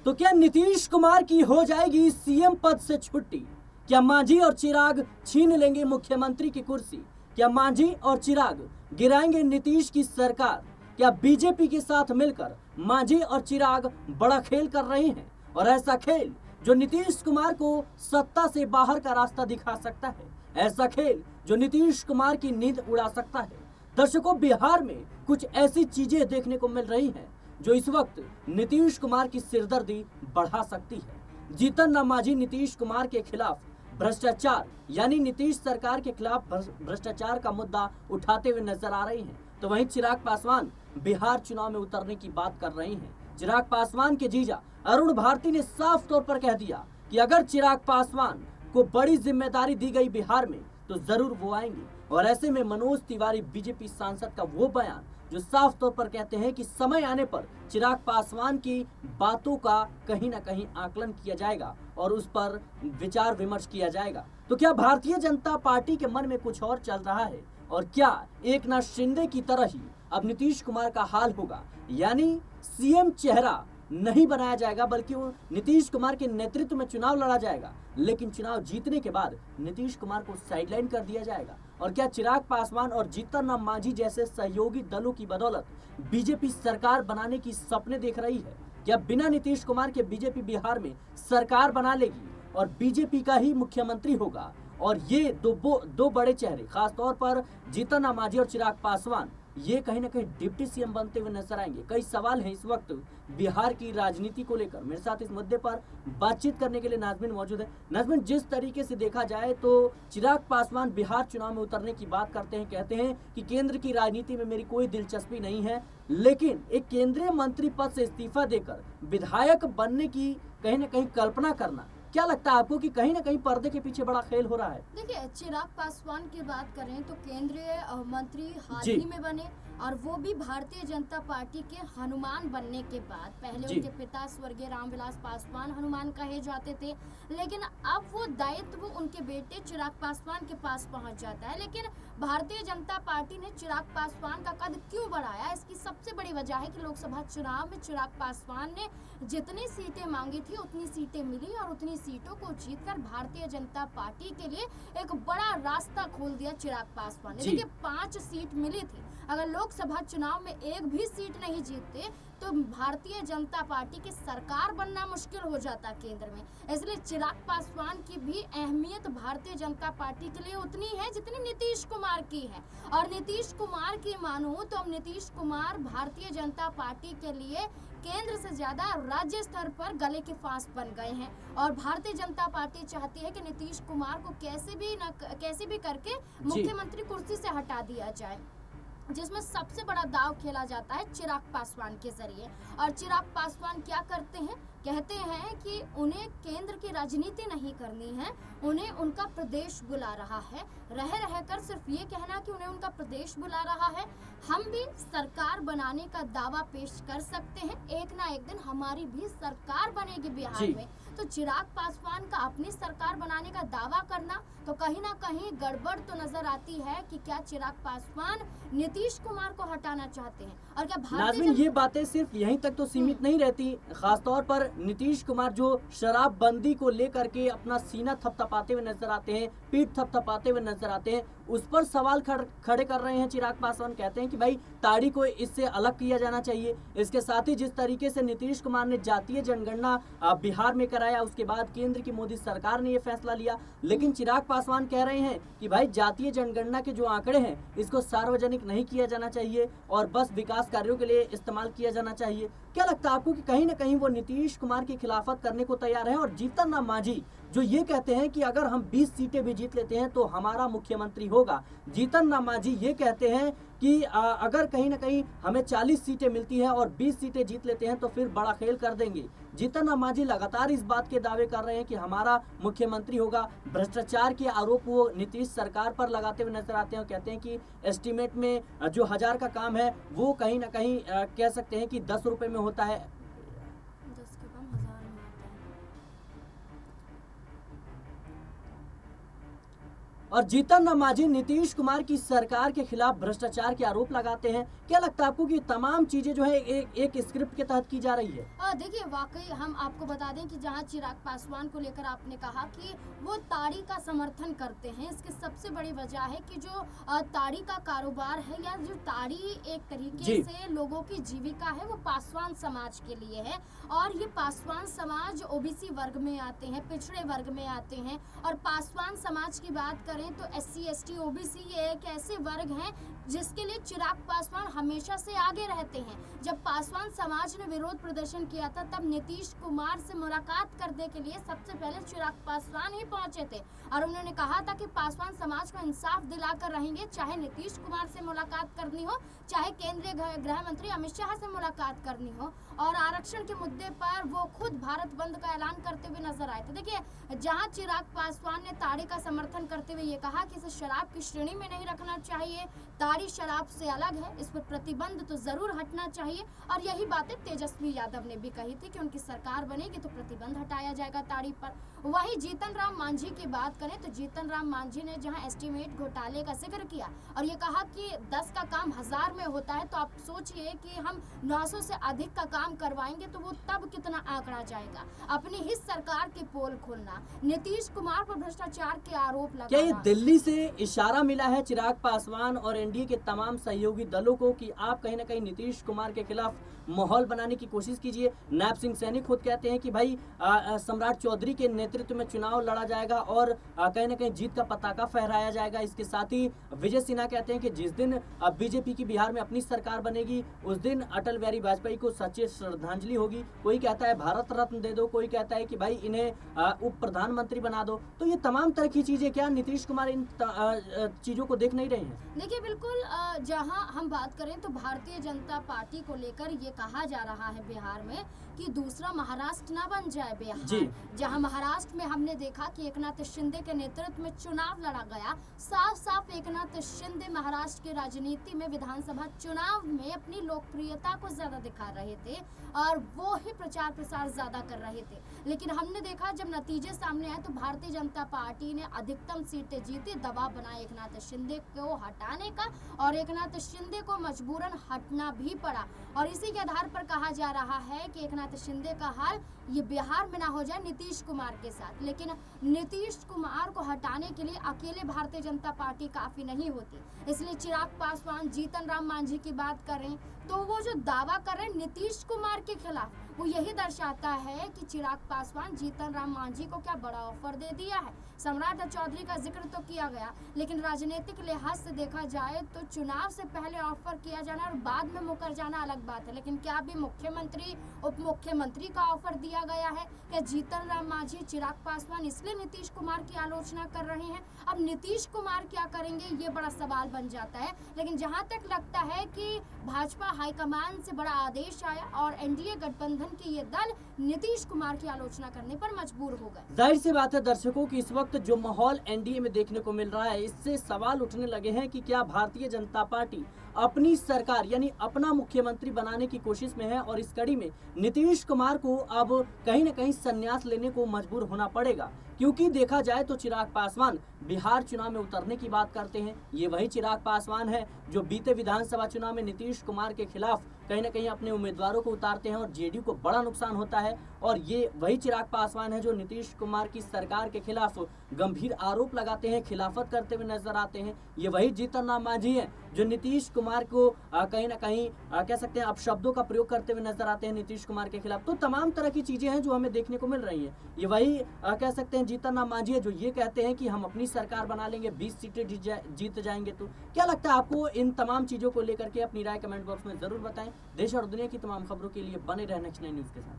तो क्या नीतीश कुमार की हो जाएगी सीएम पद से छुट्टी? क्या मांझी और चिराग छीन लेंगे मुख्यमंत्री की कुर्सी? क्या मांझी और चिराग गिराएंगे नीतीश की सरकार? क्या बीजेपी के साथ मिलकर मांझी और चिराग बड़ा खेल कर रहे हैं, और ऐसा खेल जो नीतीश कुमार को सत्ता से बाहर का रास्ता दिखा सकता है, ऐसा खेल जो नीतीश कुमार की नींद उड़ा सकता है? दर्शकों, बिहार में कुछ ऐसी चीजें देखने को मिल रही हैं जो इस वक्त नीतीश कुमार की सिरदर्दी बढ़ा सकती है। जीतन राम मांझी नीतीश कुमार के खिलाफ भ्रष्टाचार यानी नीतीश सरकार के खिलाफ भ्रष्टाचार का मुद्दा उठाते हुए नजर आ रही हैं, तो वहीं चिराग पासवान बिहार चुनाव में उतरने की बात कर रही हैं। चिराग पासवान के जीजा अरुण भारती ने साफ तौर पर कह दिया कि अगर चिराग पासवान को बड़ी जिम्मेदारी दी गई बिहार में तो जरूर वो आएंगे। और ऐसे में मनोज तिवारी बीजेपी सांसद का वो बयान जो साफ तौर पर कहते हैं कि समय आने पर चिराग पासवान की बातों का कहीं ना कहीं आकलन किया जाएगा और उस पर विचार विमर्श किया जाएगा। तो क्या भारतीय जनता पार्टी के मन में कुछ और चल रहा है, और क्या एकनाथ शिंदे की तरह ही अब नीतीश कुमार का हाल होगा, यानी सीएम चेहरा नहीं बनाया जाएगा बल्कि वो नीतीश कुमार के नेतृत्व में चुनाव लड़ा जाएगा, लेकिन चुनाव जीतने के बाद नीतीश कुमार को साइडलाइन कर दिया जाएगा? और क्या चिराग पासवान और जीतन राम मांझी जैसे सहयोगी दलों की बदौलत बीजेपी सरकार बनाने की सपने देख रही है? क्या बिना नीतीश कुमार के बीजेपी बिहार में सरकार बना लेगी और बीजेपी का ही मुख्यमंत्री होगा? और ये दो बड़े चेहरे, खासतौर पर जीतन राम मांझी और चिराग पासवान, ये कहीं ना कहीं डिप्टी सीएम बनते हुए नजर आएंगे। कई सवाल हैं इस वक्त बिहार की राजनीति को लेकर। मेरे साथ इस मुद्दे पर बातचीत करने के लिए नाज़मीन मौजूद है। नाज़मीन, जिस तरीके से देखा जाए तो चिराग पासवान बिहार चुनाव में उतरने की बात करते हैं, कहते हैं कि केंद्र की राजनीति में मेरी कोई दिलचस्पी नहीं है, लेकिन एक केंद्रीय मंत्री पद से इस्तीफा देकर विधायक बनने की कहीं ना कहीं कल्पना करना, क्या लगता है आपको कि कहीं ना कहीं पर्दे के पीछे बड़ा खेल हो रहा है? देखिए, चिराग पासवान की बात करें तो केंद्रीय मंत्री हाल ही में बने, और वो भी भारतीय जनता पार्टी के हनुमान बनने के बाद। पहले उनके पिता स्वर्गीय रामविलास पासवान हनुमान कहे जाते थे, लेकिन अब वो दायित्व उनके बेटे चिराग पासवान के पास पहुंच जाता है। लेकिन भारतीय जनता पार्टी ने चिराग पासवान का कद क्यों बढ़ाया, इसकी सबसे बड़ी वजह है कि लोकसभा चुनाव में चिराग पासवान ने जितनी सीटें मांगी थी उतनी सीटें मिली, और उतनी सीटों को जीतकर भारतीय जनता पार्टी के लिए एक बड़ा रास्ता खोल दिया चिराग पासवान ने। देखिए, 5 सीट मिली थी, अगर लोकसभा चुनाव में एक भी सीट नहीं जीतते तो भारतीय जनता पार्टी की सरकार बनना मुश्किल हो जाता केंद्र में। इसलिए चिराग पासवान की भी अहमियत भारतीय जनता पार्टी के लिए उतनी है जितनी नीतीश कुमार की है। और नीतीश कुमार की मानो तो अब नीतीश कुमार भारतीय जनता पार्टी के लिए केंद्र से ज्यादा राज्य स्तर पर गले के फांस बन गए हैं, और भारतीय जनता पार्टी चाहती है कि नीतीश कुमार को कैसे भी करके मुख्यमंत्री कुर्सी से हटा दिया जाए, जिसमें सबसे बड़ा दाव खेला जाता है चिराग पासवान के जरिए। और चिराग पासवान क्या करते हैं, कहते हैं कि उन्हें केंद्र की राजनीति नहीं करनी है, उन्हें उनका प्रदेश बुला रहा है। रहकर सिर्फ ये कहना कि उन्हें उनका प्रदेश बुला रहा है, हम भी सरकार बनाने का दावा पेश कर सकते हैं, एक ना एक दिन हमारी भी सरकार बनेगी बिहार में। तो चिराग पासवान का अपनी सरकार बनाने का दावा करना तो कहीं ना कहीं गड़बड़ तो नजर आती है कि क्या चिराग पासवान नीतीश कुमार को हटाना चाहते हैं। और क्या नाज़मीन, ये बातें सिर्फ यहीं तक तो सीमित नहीं रहती, खासतौर पर नीतीश कुमार जो शराबबंदी को लेकर के अपना सीना थपथपाते हुए नजर आते हैं, पीठ थपथपाते हुए नजर आते हैं, उस पर सवाल खड़े कर रहे हैं चिराग पासवान। कहते हैं कि भाई ताड़ी को इससे अलग किया जाना चाहिए। इसके साथ ही जिस तरीके से नीतीश कुमार ने जातीय जनगणना बिहार में कराया, उसके बाद केंद्र की मोदी सरकार ने यह फैसला लिया, लेकिन चिराग पासवान कह रहे हैं कि भाई जातीय जनगणना के जो आंकड़े हैं इसको सार्वजनिक नहीं किया जाना चाहिए और बस विकास कार्यों के लिए इस्तेमाल किया जाना चाहिए। क्या लगता है आपको कि कहीं ना कहीं वो नीतीश कुमार की खिलाफत करने को तैयार है? और जीतन राम मांझी जो ये कहते हैं कि अगर हम 20 सीटें भी जीत लेते हैं तो हमारा मुख्यमंत्री होगा। जीतन राम मांझी ये कहते हैं कि अगर कहीं ना कहीं हमें 40 सीटें मिलती हैं और 20 सीटें जीत लेते हैं तो फिर बड़ा खेल कर देंगे। जीतन राम मांझी लगातार इस बात के दावे कर रहे हैं कि हमारा मुख्यमंत्री होगा। भ्रष्टाचार के आरोप वो नीतीश सरकार पर लगाते हुए नजर आते हैं और कहते हैं कि एस्टीमेट में जो 1000 का काम है वो कहीं ना कहीं कह सकते हैं कि 10 रुपए में होता है। 10 के कम 1000 में होता है। और जीतन राम मांझी नीतीश कुमार की सरकार के खिलाफ भ्रष्टाचार के आरोप लगाते हैं। क्या लगता है आपको कि तमाम चीजें जो है एक स्क्रिप्ट के तहत की जा रही है? देखिए, वाकई हम आपको बता दें कि जहां चिराग पासवान को लेकर आपने कहा कि वो ताड़ी का समर्थन करते हैं, इसकी सबसे बड़ी वजह है कि जो ताड़ी का कारोबार है या जो ताड़ी एक तरीके से लोगों की जीविका है, वो पासवान समाज के लिए है। और ये पासवान समाज ओबीसी वर्ग में आते हैं, पिछड़े वर्ग में आते हैं। और पासवान समाज की बात करें तो SC ST OBC ये एक ऐसे वर्ग हैं जिसके लिए चिराग पासवान हमेशा से आगे रहते हैं। जब पासवान समाज ने विरोध प्रदर्शन किया था, तब नीतीश कुमार से मुलाकात करने के लिए सबसे पहले चिराग पासवान ही पहुंचे थे और उन्होंने कहा था कि पासवान समाज को इंसाफ दिलाकर रहेंगे, चाहे नीतीश कुमार से मुलाकात करनी हो, चाहे केंद्रीय गृह मंत्री अमित शाह से मुलाकात करनी हो। और आरक्षण के मुद्दे पर वो खुद भारत बंद का ऐलान करते हुए नजर आए थे। देखिए, जहां चिराग पासवान ने ताड़ी का समर्थन करते हुए ये कहा कि इसे शराब की श्रेणी में नहीं रखना चाहिए, ताड़ी शराब से अलग है, इस पर प्रतिबंध तो जरूर हटना चाहिए। और यही बातें तेजस्वी यादव ने भी कही थी कि उनकी सरकार बनेगी तो प्रतिबंध हटाया जाएगा ताड़ी पर। वहीं जीतन राम मांझी की बात करें तो जीतन राम मांझी ने जहां एस्टीमेट घोटाले का जिक्र किया और ये कहा कि 10 का काम 1000 में होता है, तो आप सोचिए कि हम 900 से अधिक का काम करवाएंगे तो वो तब कितना आंकड़ा जाएगा। अपनी ही सरकार के पोल खोलना, नीतीश कुमार पर भ्रष्टाचार के आरोप लगाना। क्या ये दिल्ली से इशारा मिला है चिराग पासवान और एनडीए के तमाम सहयोगी दलों को कि आप कहीं ना कहीं नीतीश कुमार के खिलाफ माहौल बनाने की कोशिश कीजिए? नायब सिंह सैनी खुद कहते हैं कि भाई सम्राट चौधरी के नेतृत्व में चुनाव लड़ा जाएगा और कहीं ना कहीं जीत का पताका फहराया जाएगा। इसके साथ ही विजय सिन्हा कहते हैं कि जिस दिन बीजेपी की बिहार में अपनी सरकार बनेगी उस दिन अटल बिहारी वाजपेयी को सच्ची श्रद्धांजलि होगी। कोई कहता है भारत रत्न दे दो, कोई कहता है कि भाई इन्हें उप प्रधानमंत्री बना दो। तो ये तमाम तरह की चीजें, क्या नीतीश कुमार इन चीजों को देख नहीं रहे हैं? देखिए, बिल्कुल जहां हम बात करें तो भारतीय जनता पार्टी को लेकर ये कहा जा रहा है बिहार में कि दूसरा महाराष्ट्र ना बन जाए बिहार। जहां महाराष्ट्र में हमने देखा कि एकनाथ शिंदे के नेतृत्व में चुनाव लड़ा गया, साफ साफ एकनाथ शिंदे महाराष्ट्र की राजनीति में विधानसभा चुनाव में अपनी लोकप्रियता को ज्यादा दिखा रहे थे और वो ही प्रचार प्रसार ज्यादा कर रहे थे। लेकिन हमने देखा जब नतीजे सामने आए तो भारतीय जनता पार्टी ने अधिकतम सीटें जीती, दबाव बनाया एकनाथ शिंदे को हटाने का और एकनाथ शिंदे को मजबूरन हटना भी पड़ा। और इसी के आधार पर कहा जा रहा है कि एकनाथ शिंदे का हाल ये बिहार में ना हो जाए नीतीश कुमार के साथ। लेकिन नीतीश कुमार को हटाने के लिए अकेले भारतीय जनता पार्टी काफी नहीं होती, इसलिए चिराग पासवान, जीतन राम मांझी की बात करें तो वो जो दावा कर रहे हैं नीतीश कुमार के खिलाफ, वो यही दर्शाता है कि चिराग पासवान जीतन राम मांझी को क्या बड़ा ऑफर दे दिया है। सम्राट चौधरी का जिक्र तो किया गया, लेकिन राजनीतिक लिहाज से देखा जाए तो चुनाव से पहले ऑफर किया जाना और बाद में मुकर जाना अलग बात है। लेकिन क्या अभी मुख्यमंत्री, उप मुख्यमंत्री का ऑफर दिया गया है? क्या जीतन राम मांझी, चिराग पासवान इसलिए नीतीश कुमार की आलोचना कर रहे हैं? अब नीतीश कुमार क्या करेंगे, ये बड़ा सवाल बन जाता है। लेकिन जहां तक लगता है कि भाजपा हाईकमान से बड़ा आदेश आया और एनडीए गठबंधन के ये दल नीतीश कुमार की आलोचना करने पर मजबूर हो गए। जाहिर सी बात है दर्शकों की इस वक्त जो माहौल एनडीए में देखने को मिल रहा है, इससे सवाल उठने लगे हैं कि क्या भारतीय जनता पार्टी अपनी सरकार यानी अपना मुख्यमंत्री बनाने की कोशिश में है और इस कड़ी में नीतीश कुमार को अब कहीं ना कहीं संन्यास लेने को मजबूर होना पड़ेगा। क्योंकि देखा जाए तो चिराग पासवान बिहार चुनाव में उतरने की बात करते हैं। ये वही चिराग पासवान है जो बीते विधानसभा चुनाव में नीतीश कुमार के खिलाफ कहीं ना कहीं अपने उम्मीदवारों को उतारते हैं और जेडीयू को बड़ा नुकसान होता है। और ये वही चिराग पासवान है जो नीतीश कुमार की सरकार के खिलाफ गंभीर आरोप लगाते हैं, खिलाफत करते हुए नजर आते हैं। ये वही जीतन राम मांझी है जो नीतीश कुमार को कहीं ना कहीं कह सकते हैं अपशब्दों का प्रयोग करते हुए नजर आते हैं नीतीश कुमार के खिलाफ। तो तमाम तरह की चीजें हैं जो हमें देखने को मिल रही हैं। ये वही कह सकते हैं जीतन राम मांझी है जो ये कहते हैं कि हम अपनी सरकार बना लेंगे, 20 सीटें जीत जाएंगे। तो क्या लगता है आपको इन तमाम चीजों को लेकर के? अपनी राय कमेंट बॉक्स में जरूर बताएं। देश और दुनिया की तमाम खबरों के लिए बने रहें नेक्स्ट 9 न्यूज के साथ।